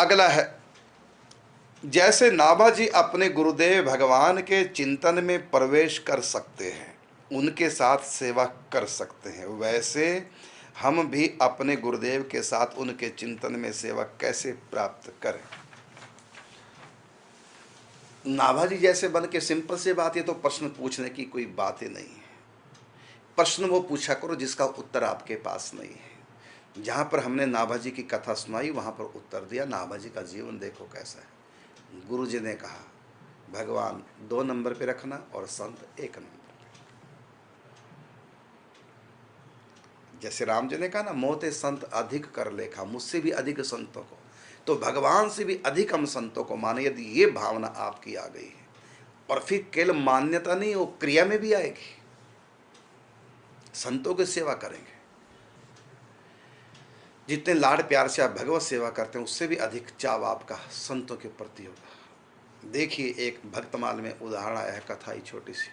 अगला है, जैसे नाभाजी अपने गुरुदेव भगवान के चिंतन में प्रवेश कर सकते हैं, उनके साथ सेवा कर सकते हैं, वैसे हम भी अपने गुरुदेव के साथ उनके चिंतन में सेवा कैसे प्राप्त करें। नाभाजी जैसे बन के सिंपल सी बात, है तो प्रश्न पूछने की कोई बात ही नहीं है। प्रश्न वो पूछा करो जिसका उत्तर आपके पास नहीं है। जहाँ पर हमने नाभाजी की कथा सुनाई वहाँ पर उत्तर दिया। नाभाजी का जीवन देखो कैसा है। गुरु जी ने कहा भगवान 2 नंबर पे रखना और संत 1 नंबर पे। जैसे राम जी ने कहा ना, मोते संत अधिक कर लेखा, मुझसे भी अधिक संतों को, तो भगवान से भी अधिक हम संतों को माने। यदि ये भावना आपकी आ गई है, और फिर केवल मान्यता नहीं, वो क्रिया में भी आएगी। संतों की सेवा करेंगे, जितने लाड प्यार से आप भगवत सेवा करते हैं उससे भी अधिक चाव आपका संतों के प्रति होगा। देखिए, एक भक्तमाल में उदाहरण आया है, कथा ही छोटी सी।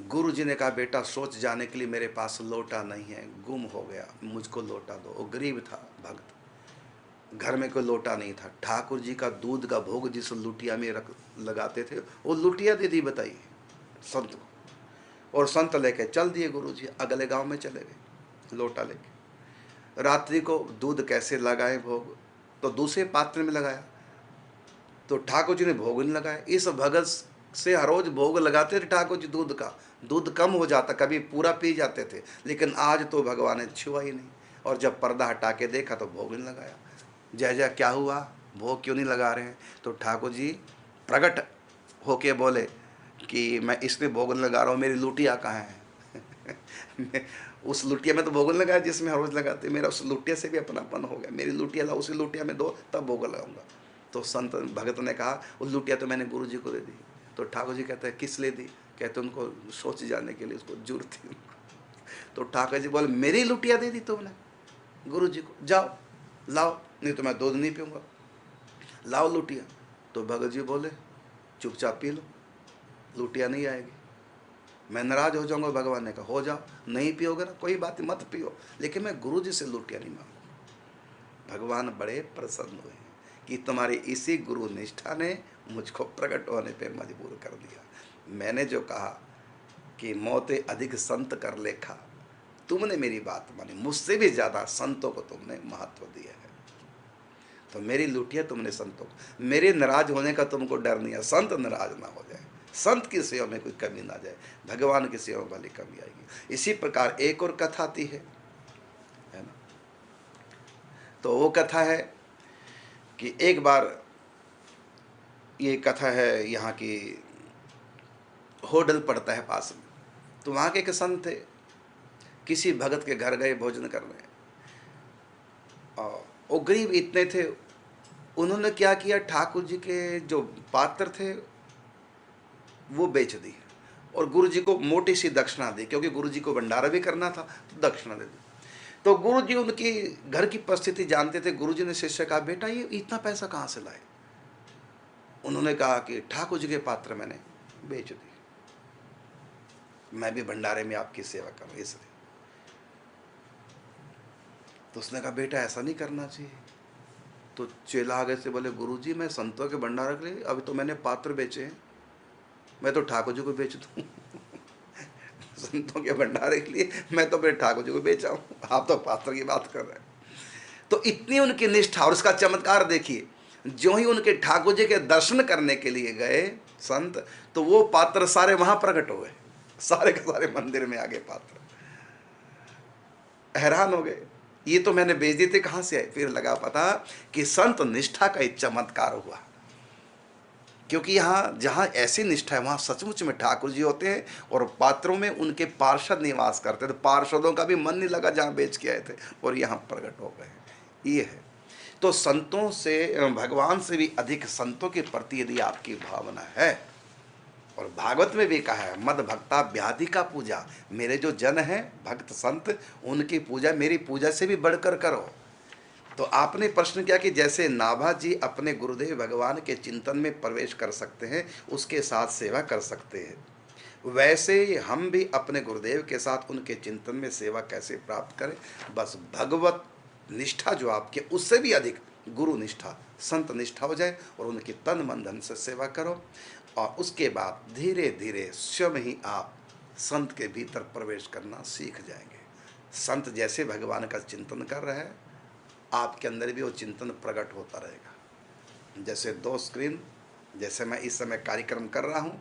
गुरु जी ने कहा बेटा सोच जाने के लिए मेरे पास लोटा नहीं है, गुम हो गया, मुझको लोटा दो। वो गरीब था भक्त, घर में कोई लोटा नहीं था। ठाकुर जी का दूध का भोग जिस लुटिया में रख लगाते थे, वो लुटिया दे दी बताइए संत को। और संत लेके चल दिए गुरु जी, अगले गांव में चले गए लोटा लेके। रात्रि को दूध कैसे लगाए भोग, तो दूसरे पात्र में लगाया, तो ठाकुर जी ने भोग नहीं लगाया। इस भगत से हर रोज भोग लगाते थे ठाकुर जी दूध का, दूध कम हो जाता, कभी पूरा पी जाते थे, लेकिन आज तो भगवान ने छुआ ही नहीं। और जब पर्दा हटा के देखा तो भोग नहीं लगाया। जय जय क्या हुआ, भोग क्यों नहीं लगा रहे हैं? तो ठाकुर जी प्रकट होके बोले कि मैं इसमें भोग नहीं लगा रहा हूँ, मेरी लुटिया कहाँ है? उस लुटिया में तो भोग नहीं लगाया जिसमें हर रोज लगाते, मेरा उस लुटिया से भी अपनापन हो गया, मेरी लुटिया लाओ, उसी लुटिया में दो तब भोग लगाऊंगा। तो संत भगत ने कहा वो लुटिया तो मैंने गुरु जी को दे दी। तो ठाकुर जी कहते हैं किस लिए दी? कहते उनको सोच जाने के लिए, उसको जरूरत थी उनको। तो ठाकुर जी बोले मेरी लुटिया दे दी तुमने गुरु जी को, जाओ लाओ, नहीं तो मैं दूध नहीं पीऊँगा, लाओ लुटिया। तो भगत जी बोले चुपचाप पी लो, लुटिया नहीं आएगी, मैं नाराज हो जाऊंगा। भगवान ने कहा हो जाओ, नहीं पियोगे ना कोई बात नहीं, मत पियो, लेकिन मैं गुरु जी से लुटिया नहीं मांगूंगा। भगवान बड़े प्रसन्न हुए कि तुम्हारी इसी गुरु निष्ठा ने मुझको प्रकट होने पे मजबूर कर दिया। मैंने जो कहा कि मौते अधिक संत कर लेखा, तुमने मेरी बात मानी, मुझसे भी ज़्यादा संतों को तुमने महत्व दिया है। तो मेरी लुटिया तुमने संतों को, मेरे नाराज होने का तुमको डर नहीं है, संत नाराज ना हो जाए, संत की सेवा में कोई कमी ना जाए, भगवान की सेवा में भली कमी आएगी। इसी प्रकार एक और कथा आती है ना। तो वो कथा है कि एक बार, ये कथा है यहाँ की, होटल पड़ता है पास में, तो वहाँ के एक संत थे, किसी भगत के घर गए भोजन करने, और वो गरीब इतने थे, उन्होंने क्या किया, ठाकुर जी के जो पात्र थे वो बेच दिए और गुरु जी को मोटी सी दक्षिणा दी, क्योंकि गुरु जी को भंडारा भी करना था तो दक्षिणा दे दी। तो गुरु जी उनकी घर की परिस्थिति जानते थे। गुरु जी ने शिष्य से कहा बेटा ये इतना पैसा कहाँ से लाए? उन्होंने कहा कि ठाकुर जी के पात्र मैंने बेच दिए, मैं भी भंडारे में आपकी सेवा करूँ इसलिए। तो उसने कहा बेटा ऐसा नहीं करना चाहिए। तो चेला आगे से बोले गुरु जी मैं संतों के भंडारे के लिए अभी तो मैंने पात्र बेचे हैं, मैं तो ठाकुर जी को बेच दूँ। संतों के भंडारे के लिए मैं तो मेरे ठाकुर जी को बेचा हूँ, आप तो पात्र की बात कर रहे हैं। तो इतनी उनकी निष्ठा, और उसका चमत्कार देखिए, जो ही उनके ठाकुर जी के दर्शन करने के लिए गए संत, तो वो पात्र सारे वहां प्रकट हो गए, सारे के सारे मंदिर में आ गए पात्र। हैरान हो गए, ये तो मैंने बेच दिए थे, कहां से आए? फिर लगा पता कि संत निष्ठा का एक चमत्कार हुआ, क्योंकि यहाँ जहाँ ऐसी निष्ठा है वहाँ सचमुच में ठाकुर जी होते हैं और पात्रों में उनके पार्षद निवास करते थे। तो पार्षदों का भी मन नहीं लगा जहाँ बेच के आए थे, और यहाँ प्रकट हो गए। ये है। तो संतों से, भगवान से भी अधिक संतों के प्रति यदि आपकी भावना है, और भागवत में भी कहा है मद भक्ता व्याधि का पूजा, मेरे जो जन हैं भक्त संत, उनकी पूजा मेरी पूजा से भी बढ़कर करो। तो आपने प्रश्न किया कि जैसे नाभाजी अपने गुरुदेव भगवान के चिंतन में प्रवेश कर सकते हैं, उसके साथ सेवा कर सकते हैं, वैसे ही हम भी अपने गुरुदेव के साथ उनके चिंतन में सेवा कैसे प्राप्त करें? बस भगवत निष्ठा जो आपके उससे भी अधिक गुरु निष्ठा, संत निष्ठा हो जाए और उनकी तन मन धन से सेवा करो। और उसके बाद धीरे धीरे स्वयं ही आप संत के भीतर प्रवेश करना सीख जाएंगे। संत जैसे भगवान का चिंतन कर रहे हैं, आपके अंदर भी वो चिंतन प्रकट होता रहेगा। जैसे दो स्क्रीन, जैसे मैं इस समय कार्यक्रम कर रहा हूँ,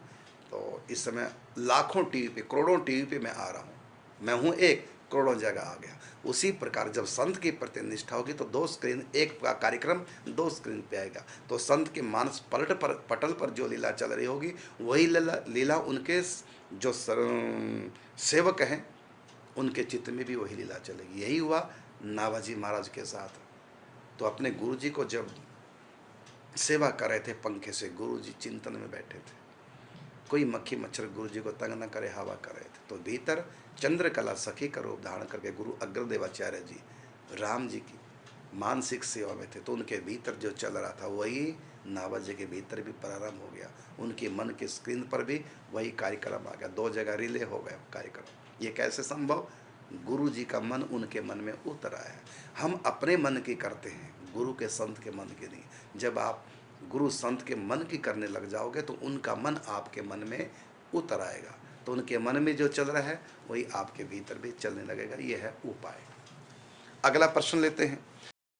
तो इस समय लाखों टीवी पे, करोड़ों टीवी पे मैं आ रहा हूँ, मैं हूँ एक, करोड़ों जगह आ गया। उसी प्रकार जब संत की प्रति निष्ठा होगी तो दो स्क्रीन, एक का कार्यक्रम दो स्क्रीन पे आएगा। तो संत के मानस पटल पर जो लीला चल रही होगी, वही लीला उनके जो सेवक हैं उनके चित्त में भी वही लीला चलेगी। यही हुआ नाभाजी महाराज के साथ। तो अपने गुरु जी को जब सेवा कर रहे थे पंखे से, गुरु जी चिंतन में बैठे थे, कोई मक्खी मच्छर गुरु जी को तंग न करे, हवा कर रहे थे। तो भीतर चंद्रकला सखी का रूप धारण करके गुरु अग्रदेवाचार्य जी राम जी की मानसिक सेवा में थे। तो उनके भीतर जो चल रहा था वही नाभाजी जी के भीतर भी प्रारंभ हो गया। उनके मन के स्क्रीन पर भी वही कार्यक्रम आ गया, दो जगह रिले हो गया कार्यक्रम। ये कैसे संभव? गुरु जी का मन उनके मन में उतर आया है। हम अपने मन की करते हैं, गुरु के संत के मन की नहीं। जब आप गुरु संत के मन की करने लग जाओगे तो उनका मन आपके मन में उतर आएगा। तो उनके मन में जो चल रहा है वही आपके भीतर भी चलने लगेगा। ये है उपाय। अगला प्रश्न लेते हैं।